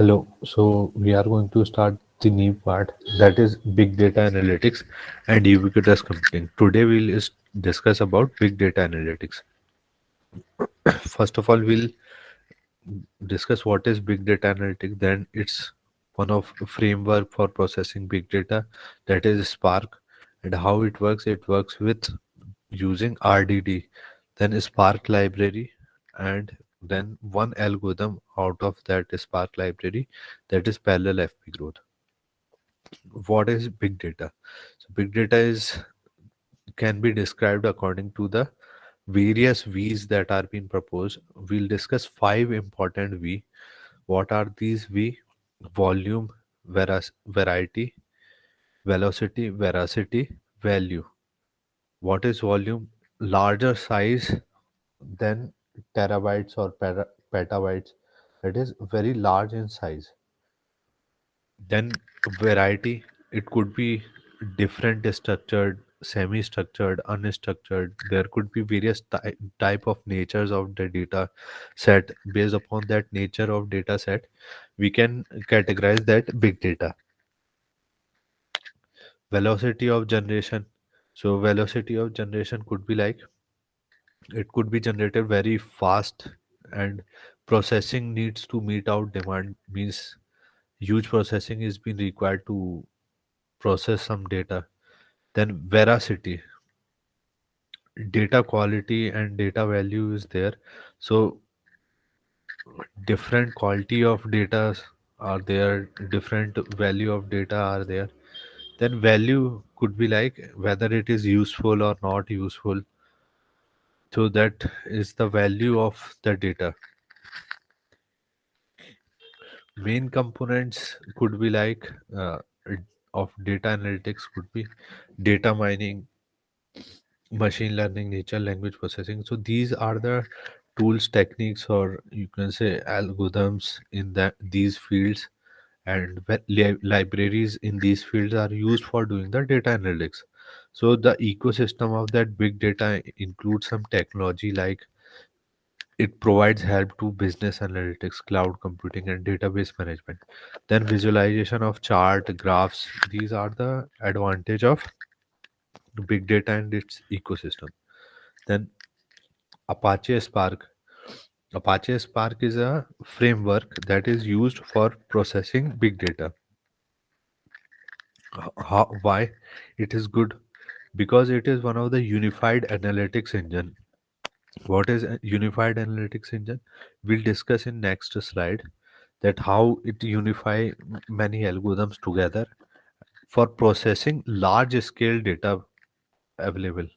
Hello. So we are going to start the new part, that is big data analytics and ubiquitous computing. Today we'll discuss about big data analytics. First of all, we'll discuss what is big data analytics. Then it's one of framework for processing big data, that is Spark, and how it works. It works with using RDD, then Spark library, and then one algorithm out of that Spark library, that is parallel FP growth. What is big data? So big data is can be described according to the various V's that are being proposed. We'll discuss five important V. What are these V? Volume, variety, velocity, veracity, value. What is volume? Larger size than terabytes or petabytes. That is very large in size. Then variety, it could be different structured, semi-structured, unstructured. There could be various type of natures of the data set. Based upon that nature of data set, we can categorize that big data. Velocity of generation. So velocity of generation could be like it could be generated very fast, and processing needs to meet out demand, means huge processing is being required to process some data. Then veracity, data quality and data value is there. So different quality of data are there, different value of data are there. Then value could be like whether it is useful or not useful. So that is the value of the data. Main components could be like of data analytics could be data mining, machine learning, natural language processing. So these are the tools, techniques, or you can say algorithms in that these fields, and libraries in these fields are used for doing the data analytics. So the ecosystem of that big data includes some technology like it provides help to business analytics, cloud computing, and database management. Then visualization of chart, graphs. These are the advantage of big data and its ecosystem. Then Apache Spark. Apache Spark is a framework that is used for processing big data. Why it is good? Because it is one of the unified analytics engine. What is a unified analytics engine? We'll discuss in next slide that how it unify many algorithms together for processing large scale data available.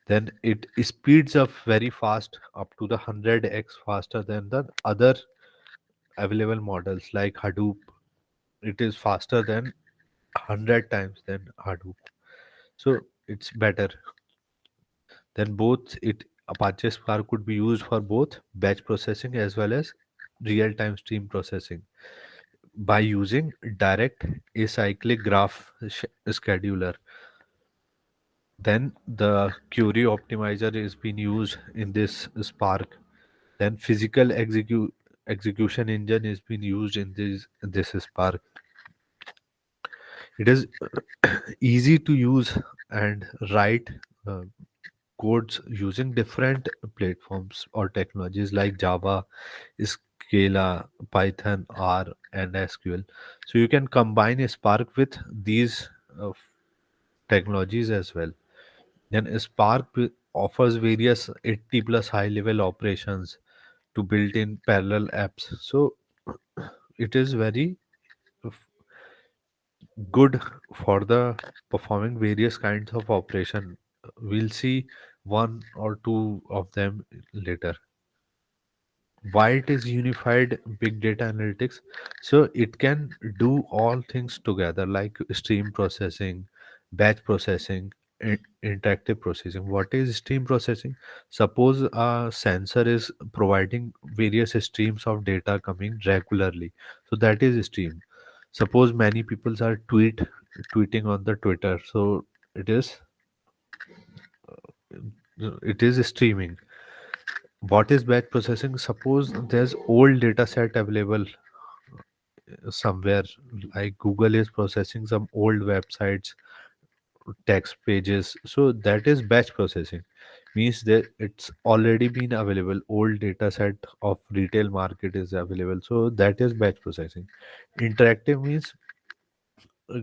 Then it speeds up very fast, up to the 100x faster than the other available models like Hadoop. It is faster than 100 times than Hadoop. So it's better. Then both it Apache Spark could be used for both batch processing as well as real-time stream processing by using direct acyclic graph scheduler. Then the query optimizer is being used in this Spark. Then physical execution engine is being used in this Spark. It is easy to use and write uh, codes using different platforms or technologies like Java, Scala, Python, R, and SQL. So you can combine Spark with these technologies as well. Then Spark offers various 80 plus high level operations to build in parallel apps. So it is very good for the performing various kinds of operation. We'll see one or two of them later. Why it is unified big data analytics? So it can do all things together like stream processing, batch processing, interactive processing. What is stream processing? Suppose a sensor is providing various streams of data coming regularly, so that is stream. Suppose many people are tweeting on the Twitter, so it is streaming. What is batch processing? Suppose there's old data set available somewhere, like Google is processing some old websites, text pages. So that is batch processing. Means that it's already been available. Old data set of retail market is available. So that is batch processing. Interactive means uh,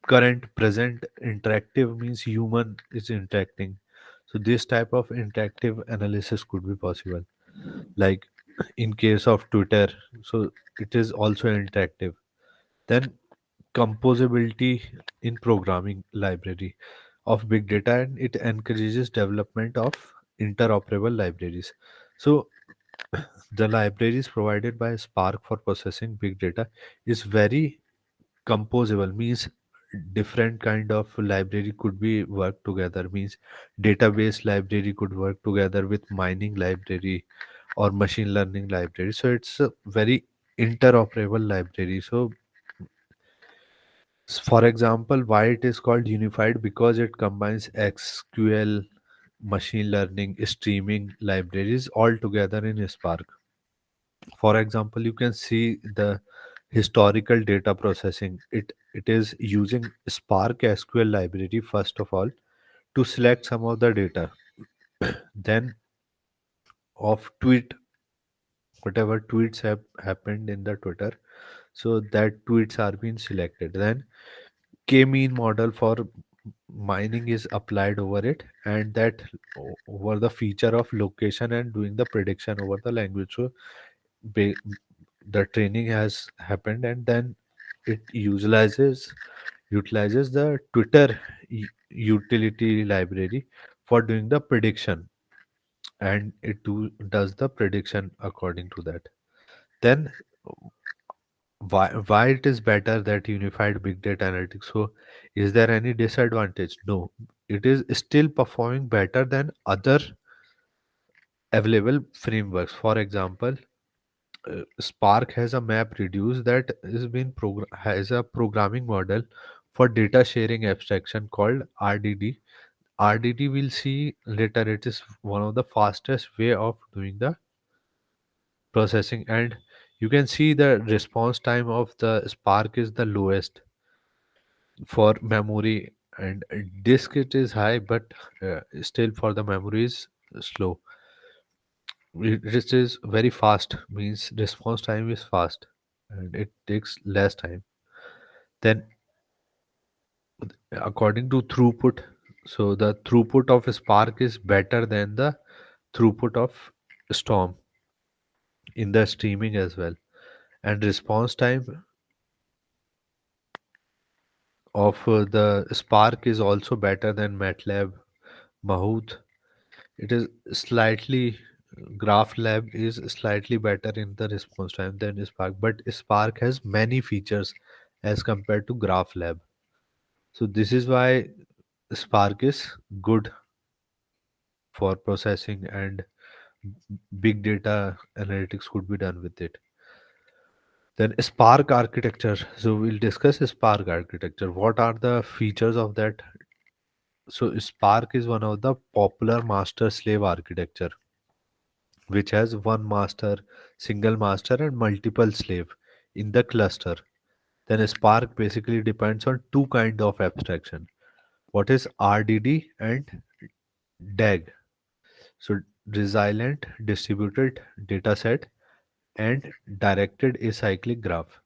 current, present. Interactive means human is interacting. So this type of interactive analysis could be possible. Like in case of Twitter, so it is also interactive. Then composability in programming library of big data, and it encourages development of interoperable libraries. So the libraries provided by Spark for processing big data is very composable. Means different kind of library could be work together. Means database library could work together with mining library or machine learning library. So it's a very interoperable library. So for example, why it is called unified? Because it combines SQL, machine learning, streaming libraries all together in Spark. For example, you can see the historical data processing. It is using Spark SQL library first of all to select some of the data. Then of tweet, whatever tweets have happened in the Twitter, so that tweets are being selected. Then k-mean model for mining is applied over it, and that over the feature of location and doing the prediction over the language. So ba- the training has happened, and then it utilizes the Twitter utility library for doing the prediction, and does the prediction according to that. Then why it is better that unified big data analytics? So is there any disadvantage? No, it is still performing better than other available frameworks. For example, Spark has a map reduce that has a programming model for data sharing abstraction called RDD. RDD will see later. It is one of the fastest way of doing the processing, and you can see the response time of the Spark is the lowest for memory, and disk it is high, but still for the memory is slow. It is very fast, means response time is fast and it takes less time. Then according to throughput, so the throughput of Spark is better than the throughput of Storm in the streaming as well. And response time of the Spark is also better than MATLAB, Mahout. It is slightly Graph Lab is slightly better in the response time than Spark, but Spark has many features as compared to Graph Lab. So this is why Spark is good for processing, and big data analytics could be done with it. Then Spark architecture. So we'll discuss Spark architecture. What are the features of that? So Spark is one of the popular master slave architecture, which has one master, single master, and multiple slave in the cluster. Then Spark basically depends on two kind of abstraction. What is RDD and DAG? So resilient distributed dataset and directed acyclic graph.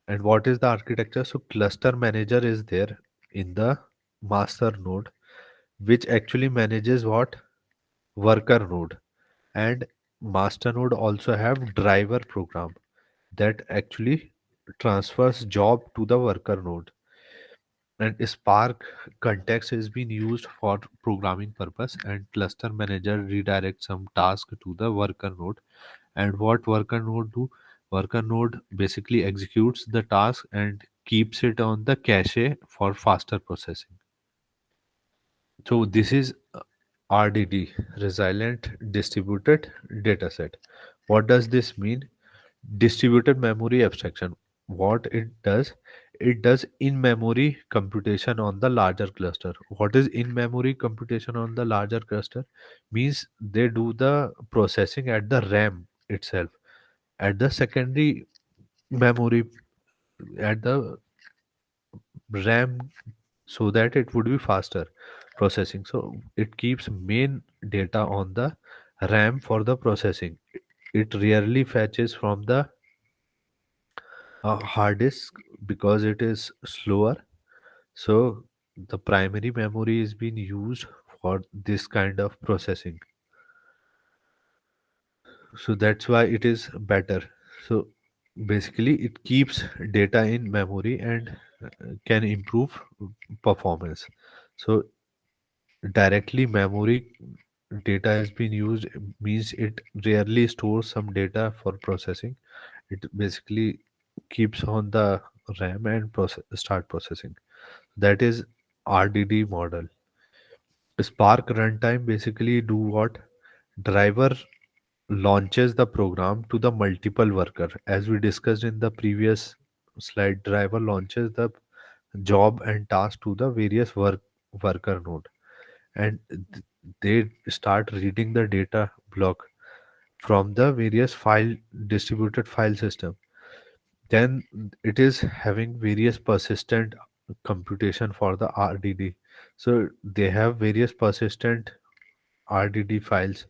And what is the architecture? So cluster manager is there in the master node, which actually manages what? Worker node. And master node also have driver program that actually transfers job to the worker node. And Spark context has been used for programming purpose, and cluster manager redirects some task to the worker node. And what worker node do? Worker node basically executes the task and keeps it on the cache for faster processing. So this is RDD, resilient distributed dataset. What does this mean? Distributed memory abstraction. what it does in memory computation on the larger cluster. What is in memory computation on the larger cluster? Means they do the processing at the RAM itself, at the secondary memory, at the RAM, so that it would be faster processing. So it keeps main data on the RAM for the processing. It rarely fetches from the hard disk because it is slower. So the primary memory is being used for this kind of processing. So that's why it is better. So basically it keeps data in memory and can improve performance. So directly memory data has been used means it rarely stores some data for processing. It basically keeps on the RAM and start processing. That is RDD model. Spark runtime basically do what? Driver launches the program to the multiple worker. As we discussed in the previous slide, driver launches the job and task to the various worker node, and they start reading the data block from the various file distributed file system. Then it is having various persistent computation for the RDD. So they have various persistent RDD files,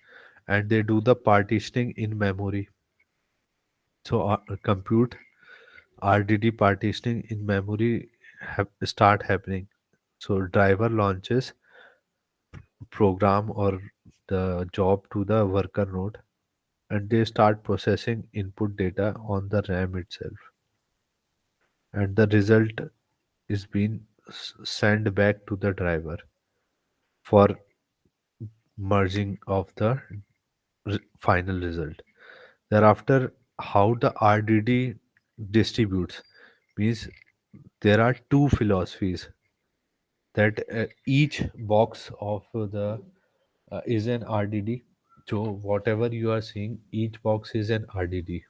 and they do the partitioning in memory. So compute RDD partitioning in memory start happening. So driver launches program or the job to the worker node, and they start processing input data on the RAM itself, and the result is being sent back to the driver for merging of the final result. Thereafter, how the RDD distributes means there are two philosophies that each box of the is an RDD. So whatever you are seeing, each box is an RDD.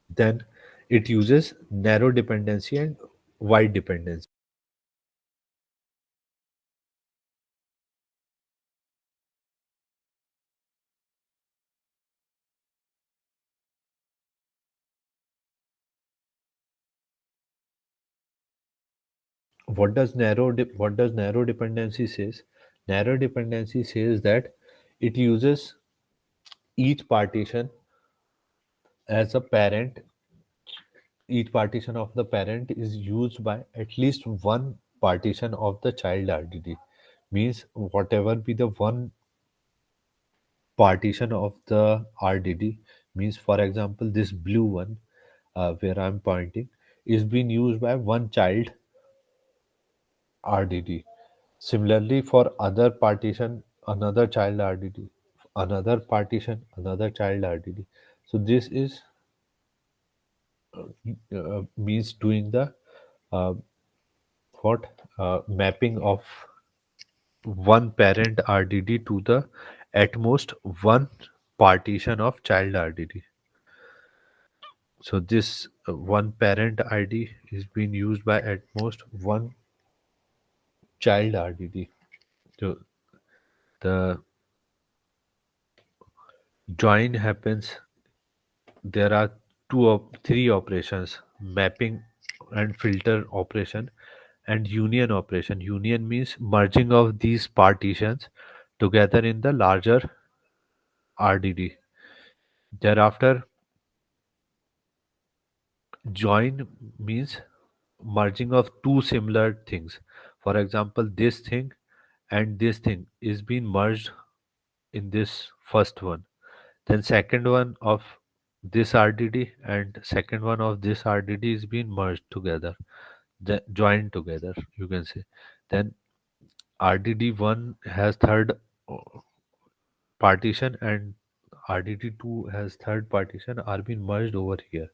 Then it uses narrow dependency and wide dependency. What does narrow dependency says? Narrow dependency says that it uses each partition as a parent. Each partition of the parent is used by at least one partition of the child RDD. Means whatever be the one partition of the RDD, means for example this blue one where I'm pointing is being used by one child RDD. Similarly, for other partition, another child RDD, another partition, another child RDD. So this is means doing the uh, what mapping of one parent RDD to the at most one partition of child RDD. So this one parent ID is being used by at most one child RDD. So the join happens. There are three operations: mapping and filter operation, and union operation. Union means merging of these partitions together in the larger RDD. Thereafter, join means merging of two similar things. For example, this thing and this thing is being merged in this first one. Then second one of this RDD and second one of this RDD is being merged together, joined together, you can say. Then RDD1 has third partition and RDD2 has third partition are being merged over here.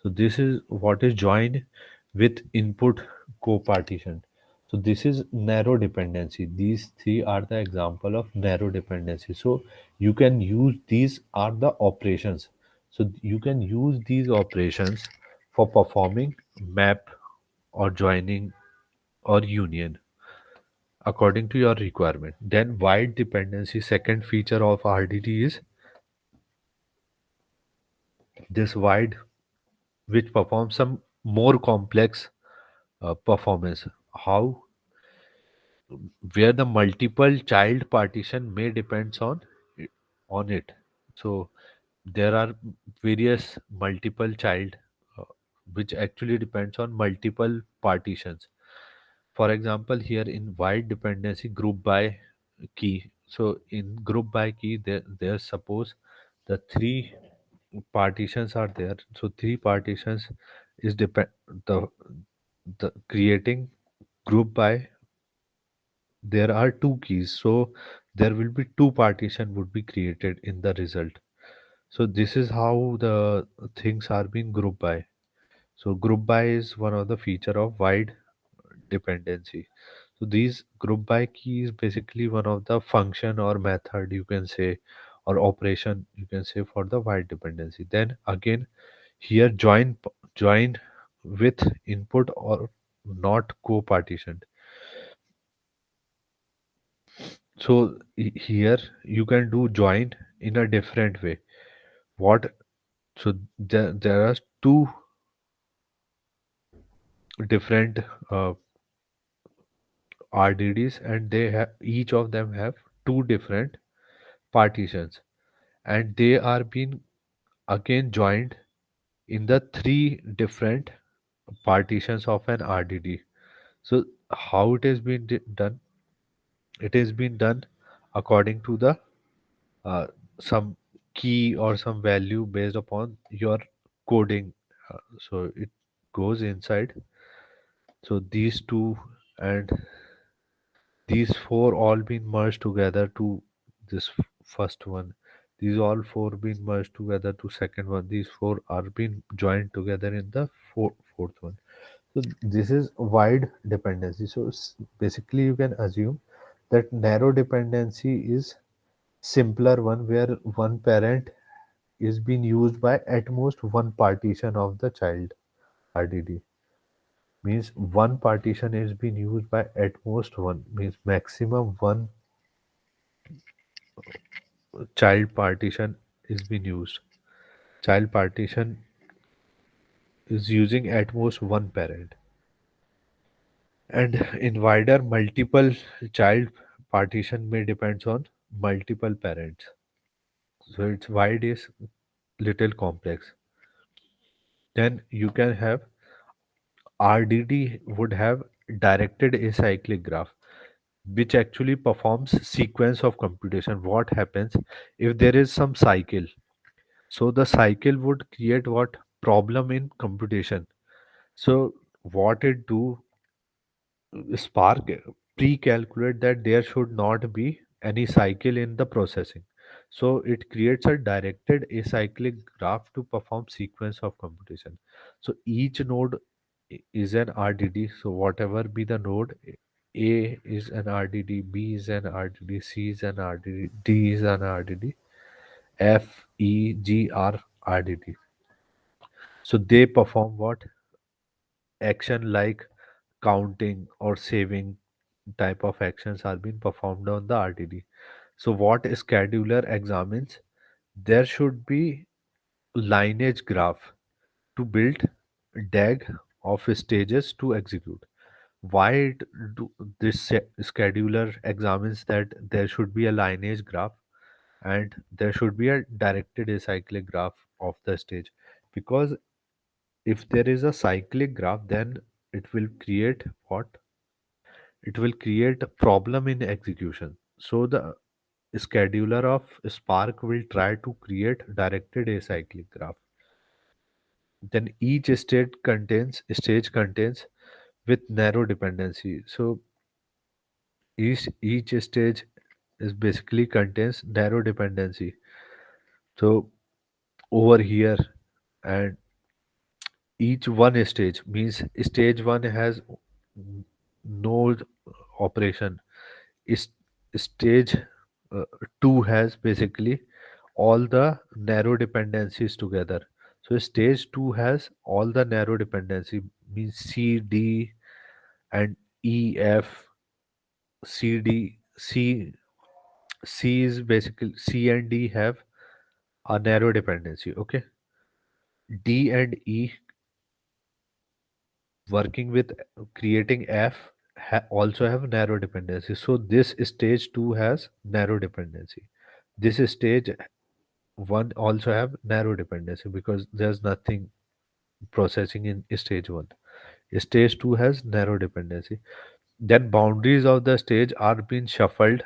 So this is what is joined with input co-partition. So this is narrow dependency. These three are the example of narrow dependency. So you can use these are the operations. So you can use these operations for performing map or joining or union according to your requirement. Then wide dependency, second feature of RDD is this wide, which performs some more complex performance. How, where the multiple child partition may depends on it. So there are various multiple child uh, which actually depends on multiple partitions. For example, here in wide dependency group by key. So in group by key, there suppose the three partitions are there. So three partitions is depend the the creating group by, there are two keys, so there will be two partition would be created in the result. So this is how the things are being grouped by. So group by is one of the feature of wide dependency. So these group by key is basically one of the function or method you can say, or operation you can say for the wide dependency. Then again here join with input or not co-partitioned. So here you can do join in a different way. What? So there are two different RDDs, and they have each of them have two different partitions, and they are being again joined in the three different partitions of an RDD. So how it has been done? It has been done according to the uh, some key or some value based upon your coding. So it goes inside. So these two and these four all been merged together to this first one. These all four been merged together to second one. These four are being joined together in the fourth one. So this is wide dependency. So basically you can assume that narrow dependency is simpler one where one parent is being used by at most one partition of the child. RDD means one partition is being used by at most one, means maximum one child partition is being used. Child partition is using at most one parent, and in wider multiple child partition may depends on multiple parents. So its wide is little complex. Then you can have RDD would have directed acyclic graph, which actually performs sequence of computation. What happens if there is some cycle? So the cycle would create what problem in computation. So what it do, Spark pre-calculate that there should not be any cycle in the processing. So it creates a directed acyclic graph to perform sequence of computation. So each node is an RDD. So whatever be the node, A is an RDD, B is an RDD, C is an RDD, D is an RDD, F, E, G are RDD. So they perform what action like counting or saving type of actions are being performed on the RTD. So what scheduler examines? There should be lineage graph to build DAG of stages to execute. Why do this scheduler examines that there should be a lineage graph and there should be a directed acyclic graph of the stage? Because if there is a cyclic graph, then it will create what? It will create a problem in execution. So the scheduler of Spark will try to create directed acyclic graph. Then each stage contains with narrow dependency. So each stage is basically contains narrow dependency. So over here, and each one stage means stage one has no operation. Is stage uh, 2 has basically all the narrow dependencies together. So stage 2 has all the narrow dependency, means C, D, and E, F, C, D, C is basically C and D have a narrow dependency. Okay, D and E working with creating F also have narrow dependency. So this stage 2 has narrow dependency. This stage 1 also have narrow dependency because there's nothing processing in stage 1. Stage 2 has narrow dependency. Then boundaries of the stage are being shuffled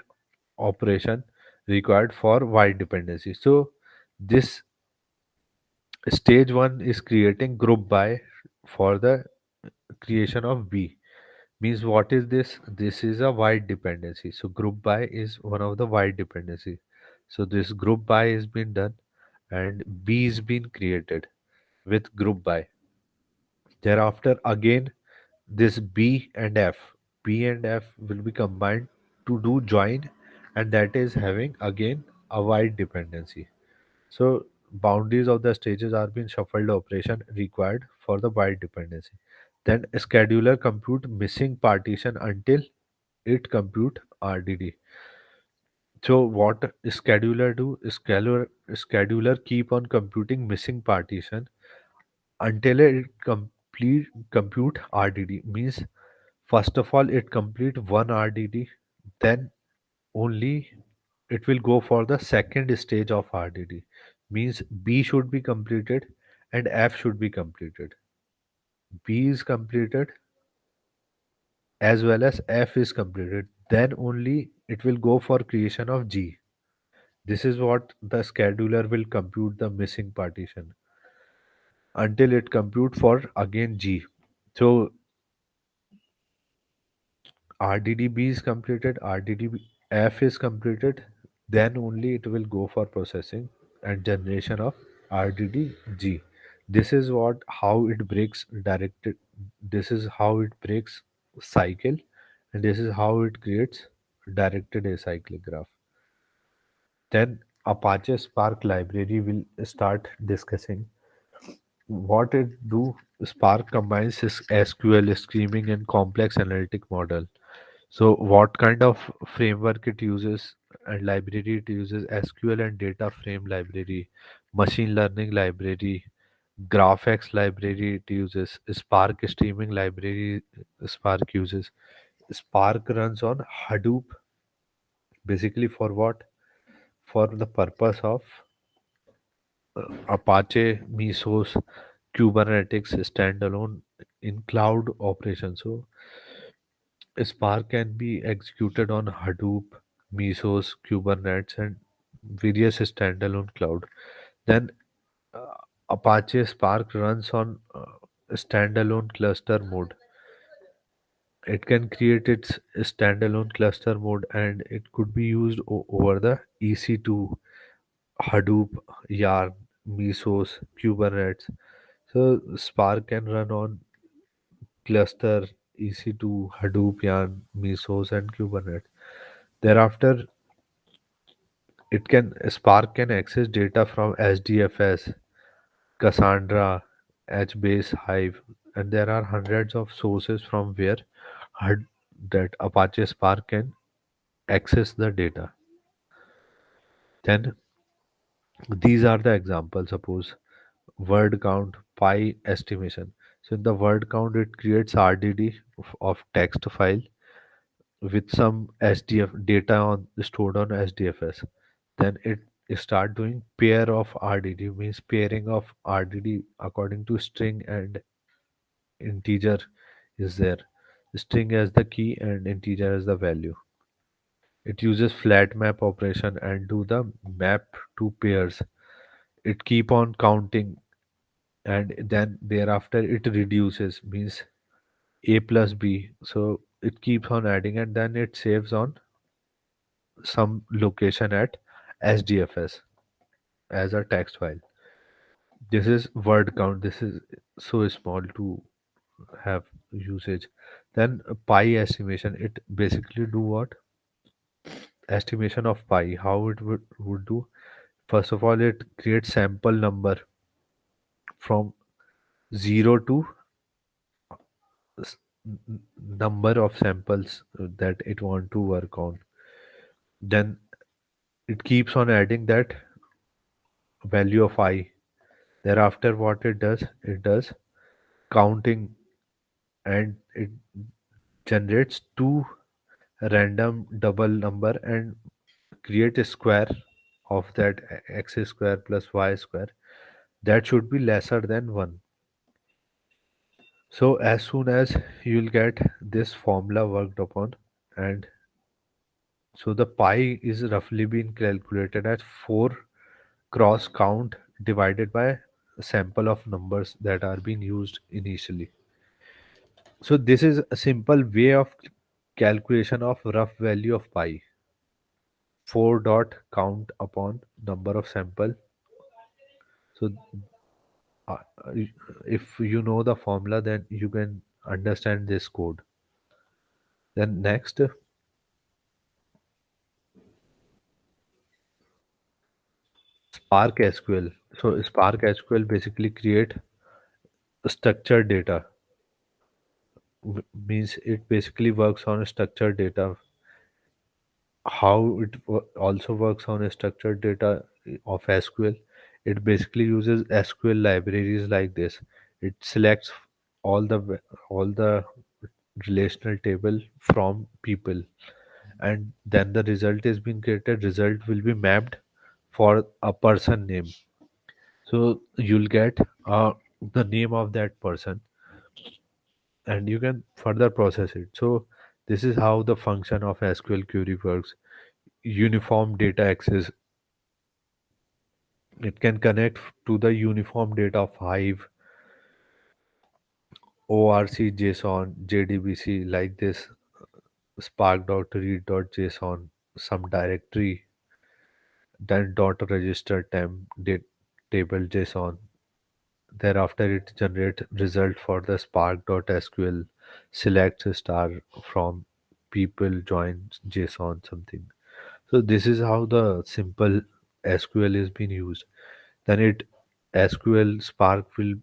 operation required for wide dependency. So this stage 1 is creating group by for the creation of B. Means what is this? This is a wide dependency. So group by is one of the wide dependency. So this group by is being done and B is being created with group by. Thereafter again this B and F will be combined to do join, and that is having again a wide dependency. So boundaries of the stages are being shuffled operation required for the wide dependency. Then scheduler compute missing partition until it compute RDD. So what scheduler do? Scheduler keep on computing missing partition until it complete compute RDD. Means first of all it complete one RDD, then only it will go for the second stage of RDD. Means B should be completed and F should be completed. B is completed as well as F is completed. Then only it will go for creation of G. This is what the scheduler will compute the missing partition until it compute for again G. So RDDB is completed, RDDF is completed, then only it will go for processing and generation of RDDG. This is what how it breaks directed. This is how it breaks cycle, and this is how it creates directed acyclic graph. Then Apache Spark library will start discussing what it do. Spark combines this SQL streaming and complex analytic model. So what kind of framework it uses and library it uses? SQL and data frame library, machine learning library, GraphX library it uses, Spark streaming library Spark uses. Spark runs on Hadoop basically for what? For the purpose of Apache, Mesos, Kubernetes standalone in cloud operation. So Spark can be executed on Hadoop, Mesos, Kubernetes, and various standalone cloud. Then uh, Apache Spark runs on standalone cluster mode. It can create its standalone cluster mode, and it could be used over the EC2, Hadoop, Yarn, Mesos, Kubernetes. So Spark can run on cluster, EC2, Hadoop, Yarn, Mesos, and Kubernetes. Thereafter, it can Spark can access data from SDFS, Cassandra, HBase, Hive, and there are hundreds of sources from where Hud- that Apache Spark can access the data. Then these are the examples. Suppose word count, pi estimation. So in the word count, it creates RDD of text file with some SDF data on stored on SDFS. Then it start doing pair of RDD, means pairing of RDD according to string and integer is there. String as the key and integer as the value. It uses flat map operation and do the map to pairs. It keep on counting and then thereafter it reduces, means a plus b. So it keeps on adding and then it saves on some location at SDFS as a text file. This is word count. This is so small to have usage. Then pi estimation. It basically do what? Estimation of pi. How it would do? First of all, it creates sample number from 0 to s- number of samples that it want to work on. Then it keeps on adding that value of I. Thereafter, what it does counting, and it generates two random double number and create a square of that x square plus y square that should be lesser than 1. So as soon as you'll get this formula worked upon, and so the pi is roughly being calculated as 4 cross count divided by a sample of numbers that are being used initially. So this is a simple way of calculation of rough value of pi. 4 dot count upon number of sample. So uh, if you know the formula, then you can understand this code. Then next, Spark SQL. So Spark SQL basically create structured data. Means it basically works on structured data. How it also works on structured data of SQL. It basically uses SQL libraries like this. It selects all the all the relational table from people, and then the result is being created. Result will be mapped for a person name. So you'll get the name of that person, and you can further process it. So this is how the function of SQL query works. Uniform data access. It can connect to the uniform data of Hive, ORC, JSON, JDBC like this, spark.read.json, some directory, then dot register temp table JSON. Thereafter, it generates result for the spark.sql select star from people join JSON something. So this is how the simple SQL is being used. Then it SQL Spark will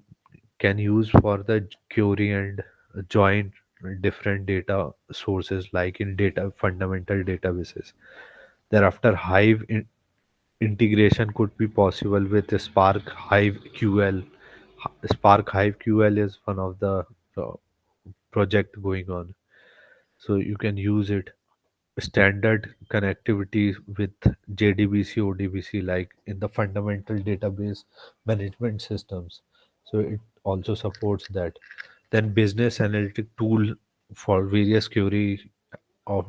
can use for the query and join different data sources like in data fundamental databases. Thereafter, integration could be possible with the Spark Hive QL. Spark Hive QL is one of the uh, project going on, so you can use it. Standard connectivity with JDBC, ODBC, like in the fundamental database management systems. So it also supports that. Then business analytic tool for various query of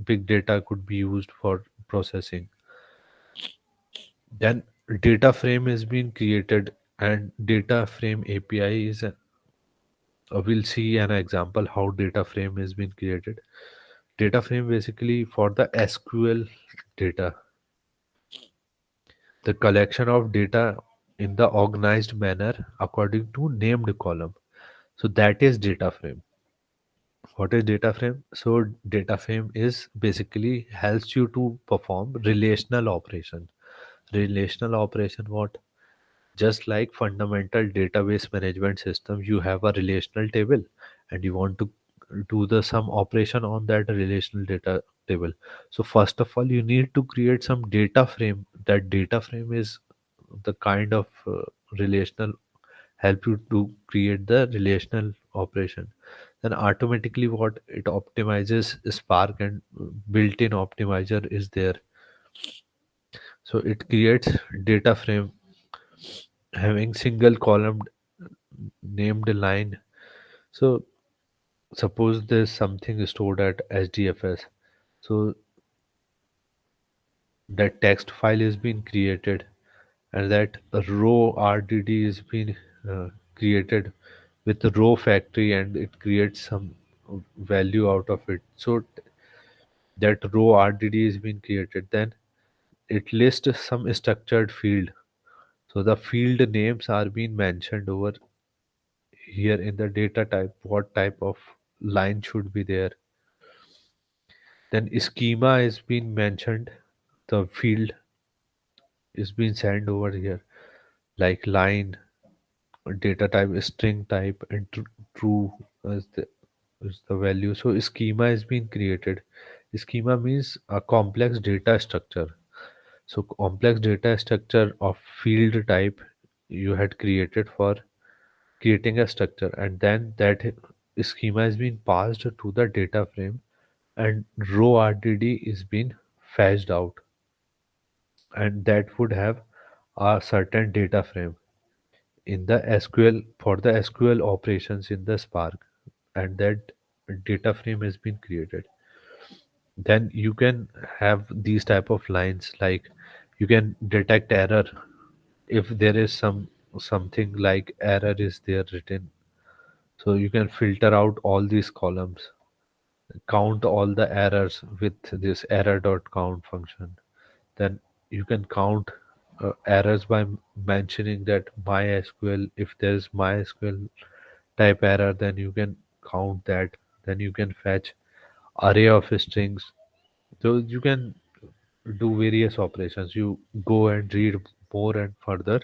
big data could be used for processing. Then data frame is being created, and data frame API is we'll see an example how data frame is being created. Data frame basically for the SQL data, the collection of data in the organized manner according to named column. So that is data frame. What is data frame? So data frame is basically helps you to perform relational operation. Relational operation what? Just like fundamental database management system, you have a relational table and you want to do the some operation on that relational data table. So first of all, you need to create some data frame. That data frame is the kind of relational help you to create the relational operation. Then automatically what it optimizes Spark, and built-in optimizer is there. So it creates data frame having single column named line. So suppose there's something stored at HDFS. So that text file is being created, and that row RDD is being created with the row factory, and it creates some value out of it. So that row RDD is being created. Then it lists some structured field. So the field names are being mentioned over here in the data type. What type of line should be there? Then schema is being mentioned. The field is being sent over here, like line. data type is string type, and true is the value. So schema is being created. Schema means a complex data structure. So complex data structure of field type you had created for creating a structure, and then that schema is being passed to the data frame, and row RDD is being fetched out, and that would have a certain data frame in the SQL for the SQL operations in the Spark, and that data frame has been created. Then you can have these type of lines, like you can detect error if there is something like error is there written. So you can filter out all these columns, count all the errors with this error dot count function. Then you can count errors by mentioning that MySQL. If there's MySQL type error, then you can count that. Then you can fetch array of strings. So you can do various operations. You go and read more and further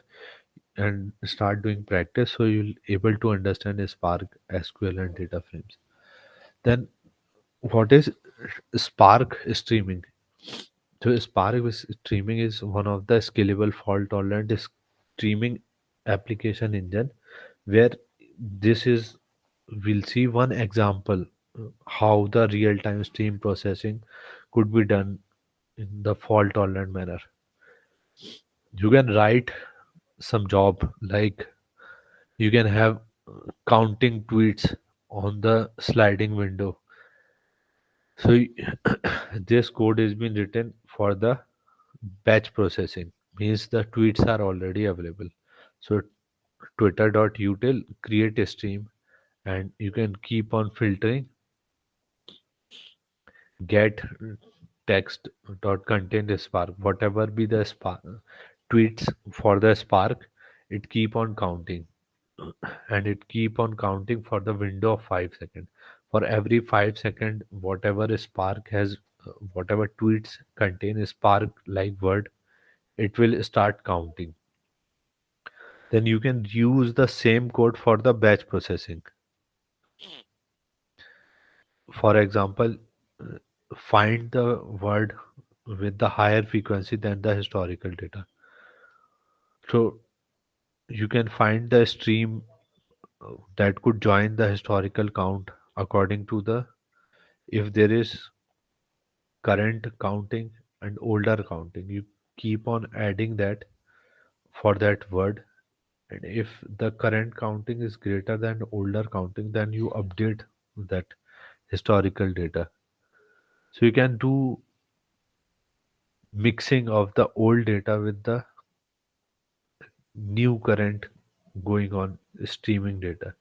and start doing practice, so you'll able to understand Spark, SQL, and data frames. Then what is Spark streaming? So streaming is one of the scalable fault tolerant streaming application engine, where this is we'll see one example how the real time stream processing could be done in the fault tolerant manner. You can write some job, like you can have counting tweets on the sliding window. So this code has been written for the batch processing, means the tweets are already available. So twitter.util create a stream, and you can keep on filtering get text dot contain the spark, whatever be the spark tweets for the spark, it keep on counting, and it keep on counting for the window of 5 seconds. For every 5 second, whatever spark has whatever tweets contain a spark like word, it will start counting. Then you can use the same code for the batch processing. For example, find the word with the higher frequency than the historical data. So you can find the stream that could join the historical count according to the if there is current counting and older counting. You keep on adding that for that word, and if the current counting is greater than older counting, then you update that historical data. So you can do mixing of the old data with the new current going on streaming data.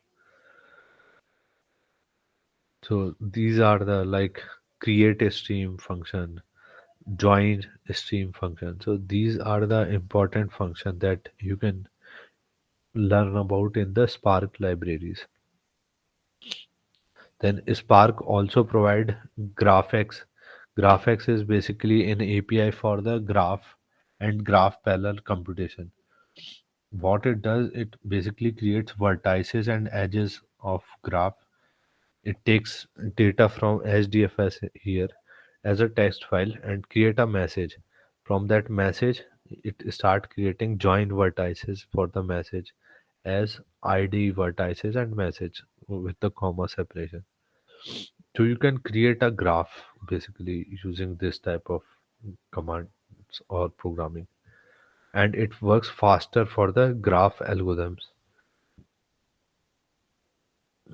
So these are the like create a stream function, join a stream function. So these are the important function that you can learn about in the Spark libraries. Then Spark also provide GraphX. GraphX is basically an API for the graph and graph parallel computation. What it does, it basically creates vertices and edges of graph. It takes data from HDFS here as a text file and create a message. From that message, it start creating join vertices for the message as ID vertices and message with the comma separation. So you can create a graph basically using this type of commands or programming, and it works faster for the graph algorithms.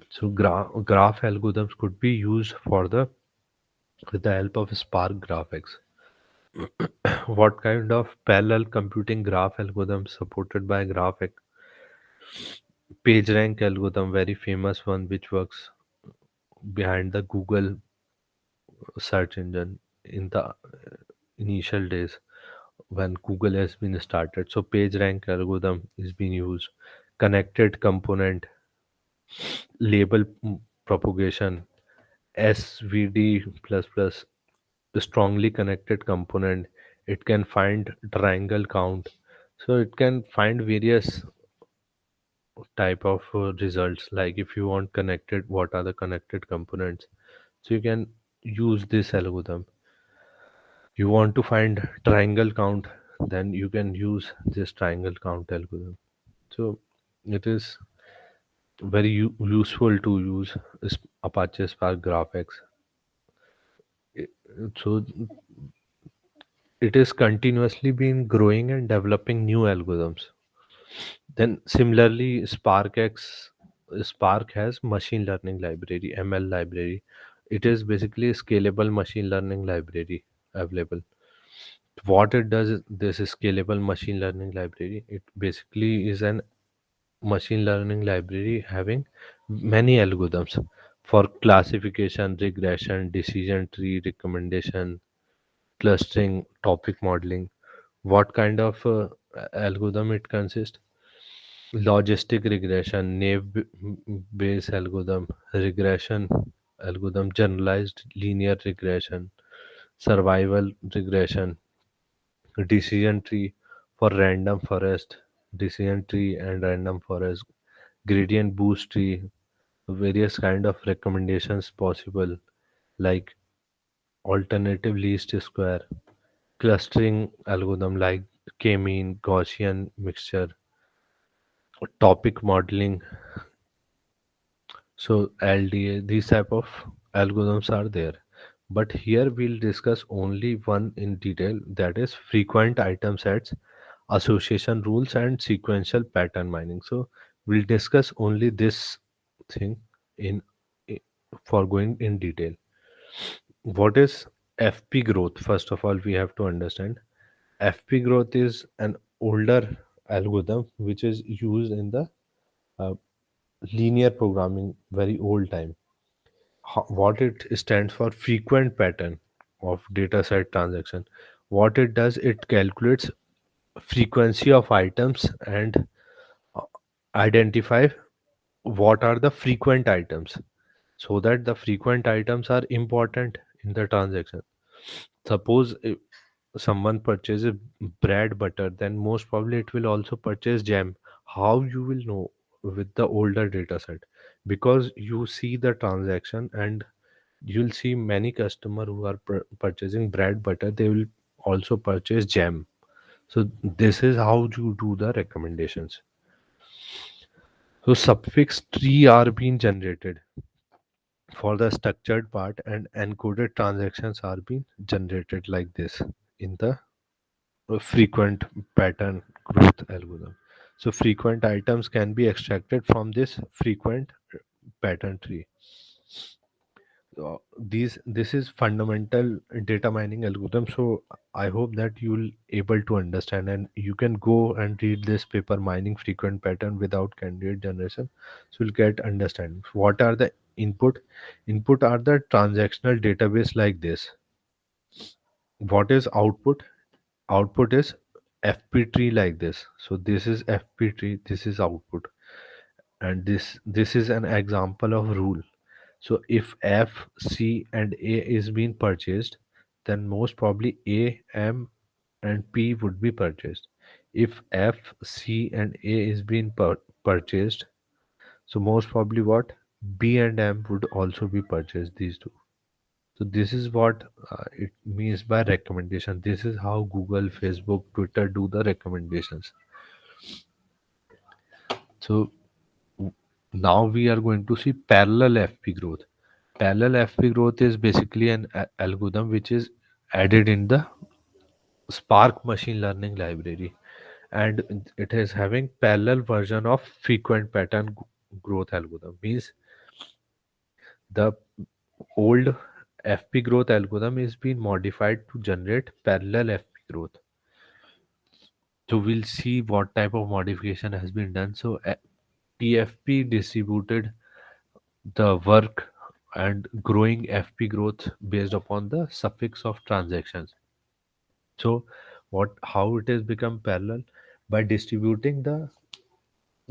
So graph algorithms could be used for the with the help of Spark graphics. What kind of parallel computing graph algorithms supported by graphic? PageRank algorithm, very famous one, which works behind the Google search engine in the initial days when Google has been started. So PageRank algorithm is being used. Connected component, label propagation, SVD plus plus, strongly connected component. It can find triangle count. So it can find various type of results. Like if you want connected, what are the connected components? So you can use this algorithm. You want to find triangle count, then you can use this triangle count algorithm. So it is very useful to use Apache Spark GraphX. It- So it is continuously been growing and developing new algorithms. Then similarly, Spark has machine learning library, ML library. It is basically a scalable machine learning library available. What it does is this scalable machine learning library. It basically is an machine learning library having many algorithms for classification, regression, decision tree recommendation, clustering, topic modeling. What kind of algorithm it consists? Logistic regression, naive Bayes algorithm, regression algorithm, generalized linear regression, survival regression, decision tree for random forest, decision tree and random forest, gradient boost tree, various kind of recommendations possible like alternative least square, clustering algorithm like k-mean, Gaussian mixture, topic modeling. So LDA, these type of algorithms are there. But here we'll discuss only one in detail, that is frequent item sets, association rules, and sequential pattern mining. So we'll discuss only this thing in i- for going in detail. What is FP growth? First of all, we have to understand FP growth is an older algorithm which is used in the uh, linear programming, very old time. What it stands for, frequent pattern of data set transaction. What it does, it calculates frequency of items and uh, identify what are the frequent items, so that the frequent items are important in the transaction. Suppose if someone purchases bread butter, then most probably it will also purchase jam. How you will know with the older data set? Because you see the transaction, and you'll see many customer who are purchasing bread butter, they will also purchase jam. So this is how you do the recommendations. So suffix tree are being generated for the structured part, and encoded transactions are being generated like this in the frequent pattern growth algorithm. So frequent items can be extracted from this frequent pattern tree. This is fundamental data mining algorithm. So I hope that you'll able to understand, and you can go and read this paper, mining frequent pattern without candidate generation. So you'll get understanding. What are the input are the transactional database like this. What is output? Output is FP tree like this. So this is FP tree, this is output, and this is an example of rule. So if F, C, and A is being purchased, then most probably A, M, and P would be purchased. If F, C, and A is being purchased, so most probably what, B and M would also be purchased. These two. So this is what it means by recommendation. This is how Google, Facebook, Twitter do the recommendations. So now we are going to see parallel FP growth. Parallel FP growth is basically an algorithm which is added in the Spark machine learning library, and it is having parallel version of frequent pattern growth algorithm. Means the old FP growth algorithm is being modified to generate parallel FP growth. So we'll see what type of modification has been done. So PFP distributed the work and growing FP growth based upon the suffix of transactions. So what how it has become parallel? By distributing the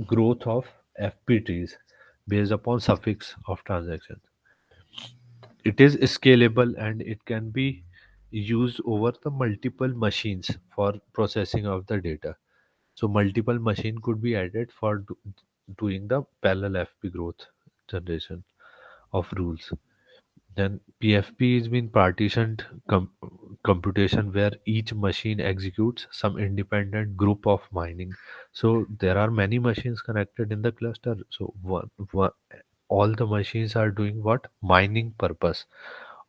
growth of FP trees based upon suffix of transactions. It is scalable and it can be used over the multiple machines for processing of the data. So multiple machine could be added for doing the parallel FP growth generation of rules. Then PFP is been partitioned computation where each machine executes some independent group of mining. So there are many machines connected in the cluster. So all the machines are doing what? Mining purpose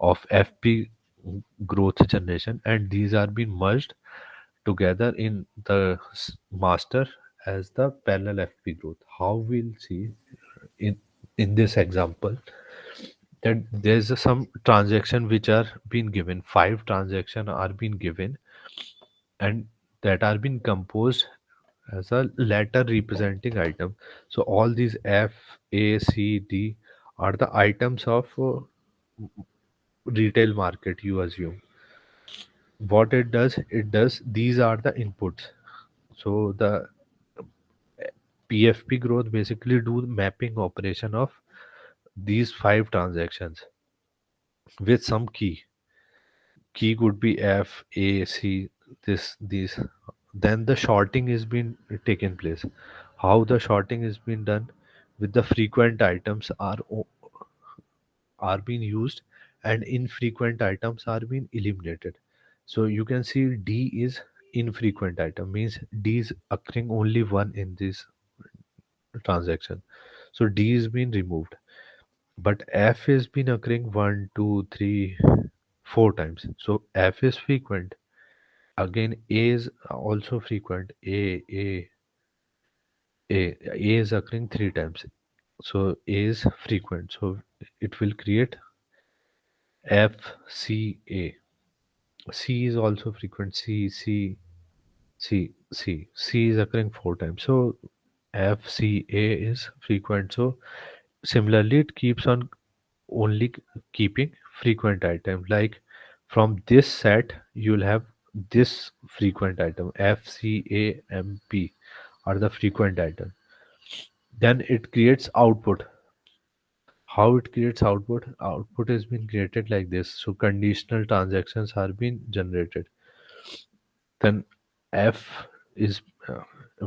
of FP growth generation, and these are being merged together in the master as the parallel FP growth. How we'll see in in this example that there's some transaction which are being given, five transaction are being given, and that are being composed as a letter representing item. So all these F, A, C, D are the items of retail market, you assume. What it does, these are the inputs. So the PFP growth basically do mapping operation of these five transactions with some key could be F, A, C, this, these. Then the shorting is being taken place. How the shorting is being done with the frequent items are being used and infrequent items are being eliminated. So you can see D is infrequent item means D is occurring only one in this transaction. So D is being removed. But F is been occurring one, two, three, four times. So F is frequent. Again, A is also frequent. A is occurring three times. So A is frequent. So it will create F C A. C is also frequent. C is occurring four times. So F C A is frequent. So similarly, it keeps on only keeping frequent item. Like from this set, you'll have this frequent item F C A M P are the frequent item. Then it creates output. How it creates output? Output has been created like this. So conditional transactions are being generated. Then F is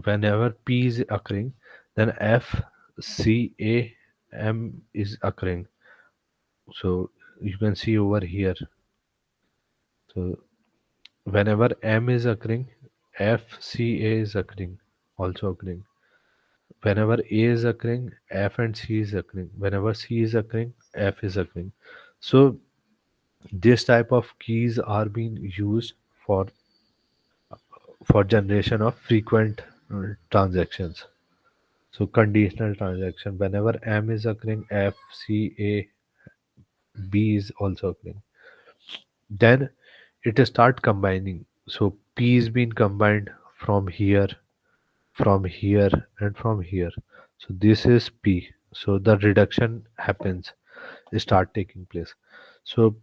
whenever P is occurring, then F C A M is occurring. So you can see over here. So whenever M is occurring, F C A is occurring, also occurring. Whenever A is occurring, F and C is occurring. Whenever C is occurring, F is occurring. So this type of keys are being used for generation of frequent transactions. So conditional transaction. Whenever M is occurring, F, C, A, B is also occurring. Then it start combining. So P is being combined from here, and from here. So this is P. So the reduction happens, start taking place. So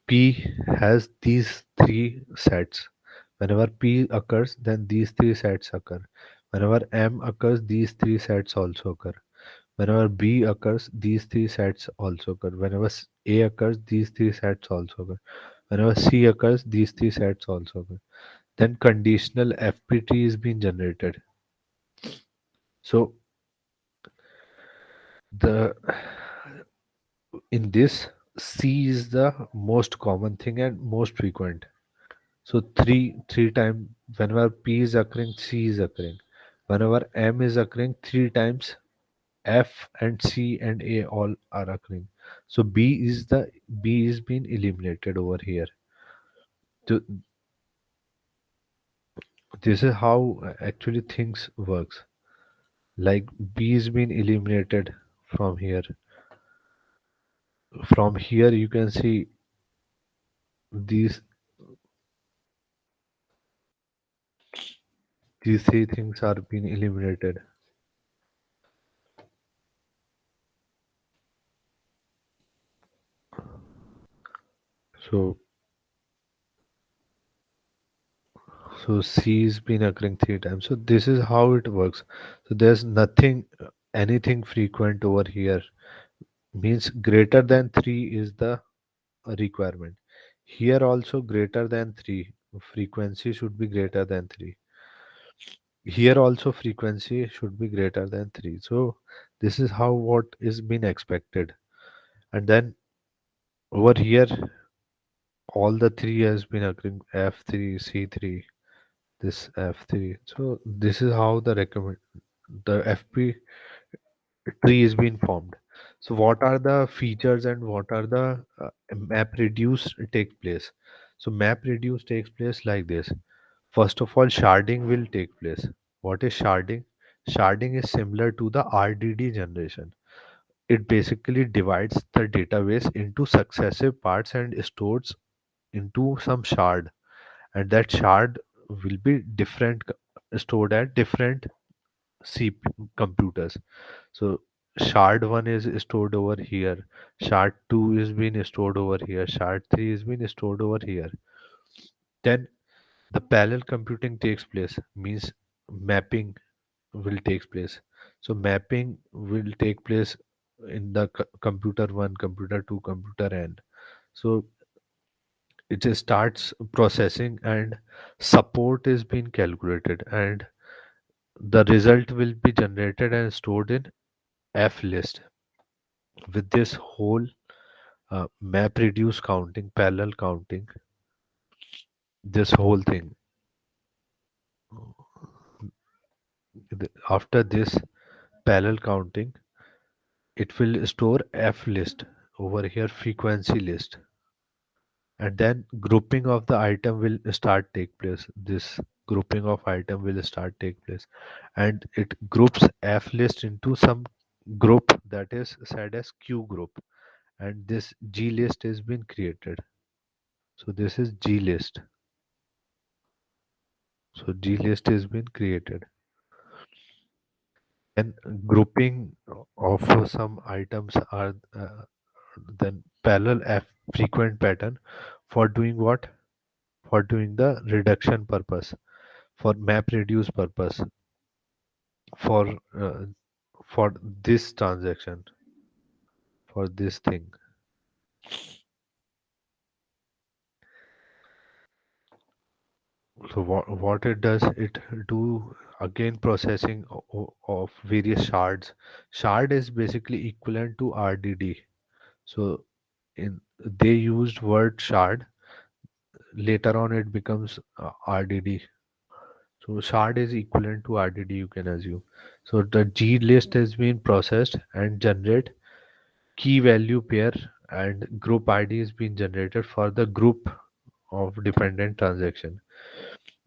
P has these three sets. Whenever P occurs, then these three sets occur. Whenever M occurs, these three sets also occur. Whenever B occurs, these three sets also occur. Whenever A occurs, these three sets also occur. Whenever C occurs, these three sets also occur. Then conditional FPT is being generated. So the in this, C is the most common thing and most frequent. So three time whenever P is occurring, C is occurring. Whenever M is occurring, three times F and C and A all are occurring. So B is being eliminated over here. So this is how actually things works. Like B is being eliminated from here. From here you can see these these three things are being eliminated. So C has been occurring three times. So this is how it works. So there's nothing, anything frequent over here. Means greater than three is the requirement. Here also greater than three. Frequency should be greater than three. Here also frequency should be greater than 3. So this is how what is being expected. And then over here, all the three has been occurring F3, C3, this F3. So this is how the FP tree is being formed. So what are the features and what are the map reduce take place? So map reduce takes place like this. First of all, sharding will take place. What is sharding? Sharding is similar to the RDD generation. It basically divides the database into successive parts and stores into some shard, and that shard will be stored at different computers. So shard 1 is stored over here, shard 2 is being stored over here, shard 3 is being stored over here. Then the parallel computing takes place, means mapping will take place. So mapping will take place in the computer 1, computer 2, computer n. So it just starts processing and support is being calculated, and the result will be generated and stored in F list. With this whole map reduce counting, parallel counting, this whole thing, after this parallel counting, it will store F list over here, frequency list, and then grouping of the item will start take place. This grouping of item will start take place, and it groups F list into some group that is said as Q group, and this G list has been created. So this is G list. So G list has been created. Then grouping of some items are then parallel F frequent pattern for doing what? For doing the reduction purpose, for map reduce purpose, for uh, for this transaction, for this thing. So what it does, it do again processing of various shards. Shard is basically equivalent to RDD. So in they used word shard. Later on, it becomes RDD. So shard is equivalent to RDD. You can assume. So the G list has been processed and generate key value pair, and group ID is being generated for the group of dependent transaction.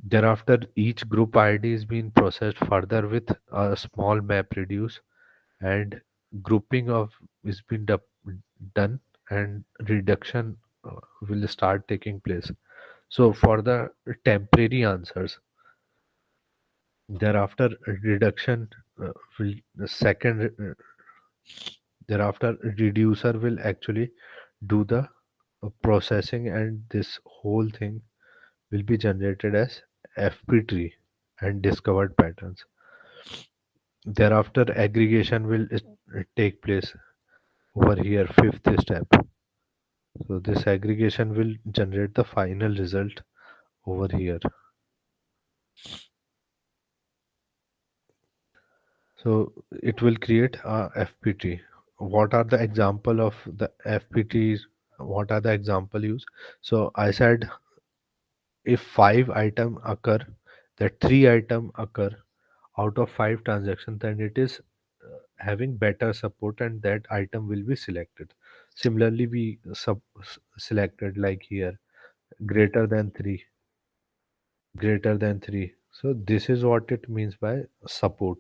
Thereafter, each group ID is being processed further with a small map reduce, and grouping of is being done, and reduction will start taking place. So for the temporary answers, thereafter reduction will second thereafter reducer will actually do the processing, and this whole thing will be generated as FP tree and discovered patterns. Thereafter aggregation will take place over here, fifth step. So this aggregation will generate the final result over here. So it will create a FPT. What are the example of the FPTs? What are the example use? So I said if five item occur, that three item occur out of five transactions, then it is having better support and that item will be selected. Similarly, we selected like here greater than three, greater than three. So this is what it means by support.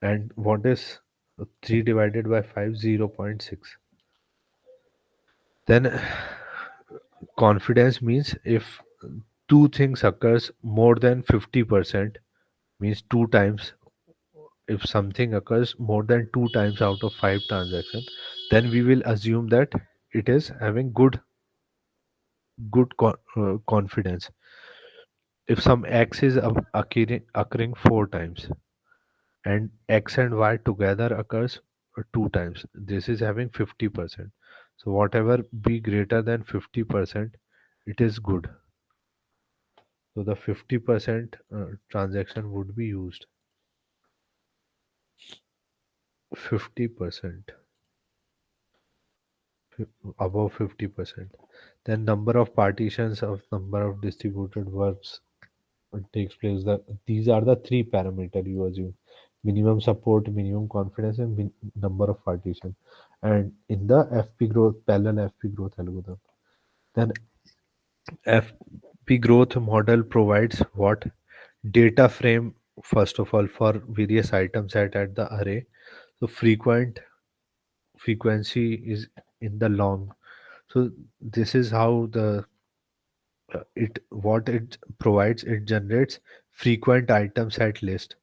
And what is 3 divided by 5? 0.6. Then confidence means if two things occurs more than 50%, means two times. If something occurs more than two times out of five transactions, then we will assume that it is having good confidence. If some x is occurring four times, and x and y together occurs two times, this is having 50%. So whatever be greater than 50%, it is good. So the 50% transaction would be used. 50%, above 50%. Then number of partitions of number of distributed verbs takes place. These are the three parameter you assume: minimum support, minimum confidence, and number of partition. And in the FP growth, parallel FP growth algorithm, then FP growth model provides what? Data frame, first of all, for various items at the array. So frequency is in the long. So this is how the it what it provides. It generates frequent items at list.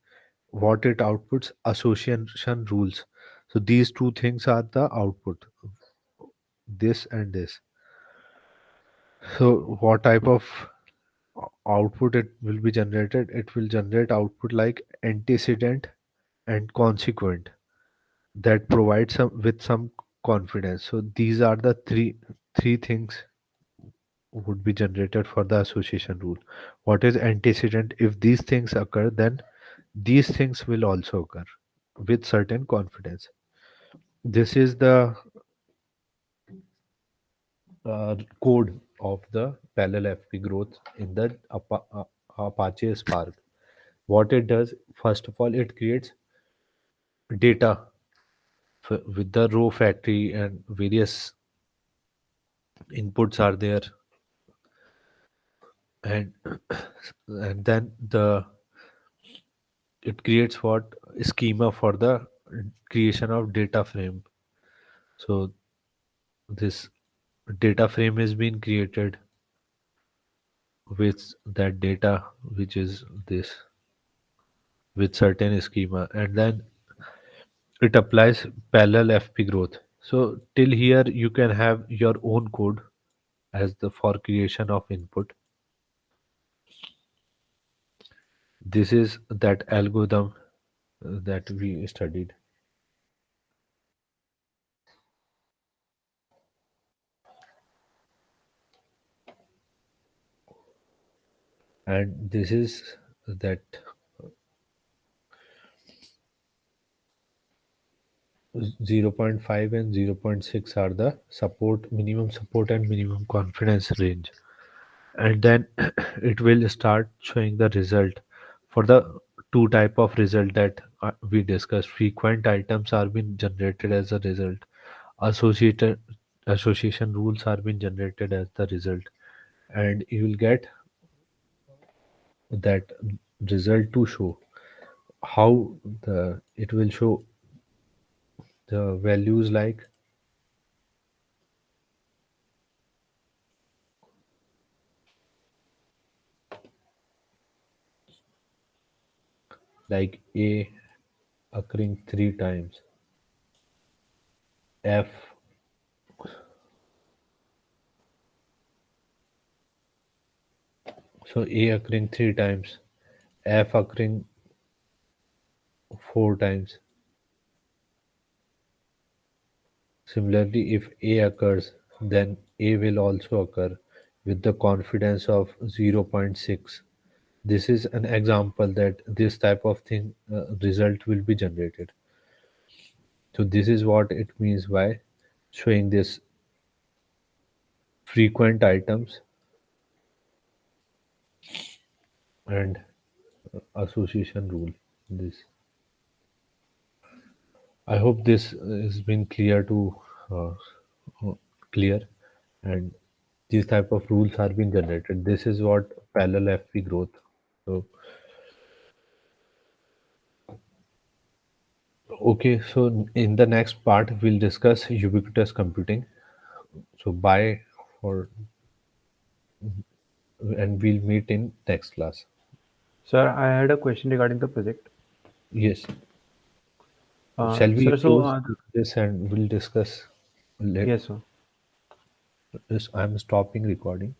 What it outputs? Association rules. So these two things are the output, this and this. So what type of output it will be generated? It will generate output like antecedent and consequent, that provide some with some confidence. So these are the three things would be generated for the association rule. What is antecedent? If these things occur, then these things will also occur with certain confidence. This is the code of the parallel FP growth in the Apache Spark. What it does, first of all, it creates data with the row factory, and various inputs are there, and and then it creates what? Schema for the creation of data frame. So this data frame has been created with that data, which is this, with certain schema, and then it applies parallel FP growth. So till here you can have your own code as the for creation of input. This is that algorithm that we studied. And this is that 0. 0.5 and 0.6 are the support, minimum support and minimum confidence range. And then it will start showing the result for the two type of result that we discussed. Frequent items are being generated as a result. Associated association rules are being generated as the result, and you will get that result to show how the it will show the values like A occurring three times, F, so A occurring three times, F occurring four times. Similarly, if A occurs, then A will also occur with the confidence of 0.6. This is an example that this type of thing result will be generated. So this is what it means by showing this frequent items and association rule. This, I hope this has been clear to uh, clear, and these type of rules are being generated. This is what parallel FP growth. So okay, so in the next part we'll discuss ubiquitous computing. So bye for, and we'll meet in next class. Sir, I had a question regarding the project. Yes. Shall we Sir, so close this and we'll discuss later? yes, sir. Yes, I'm stopping recording.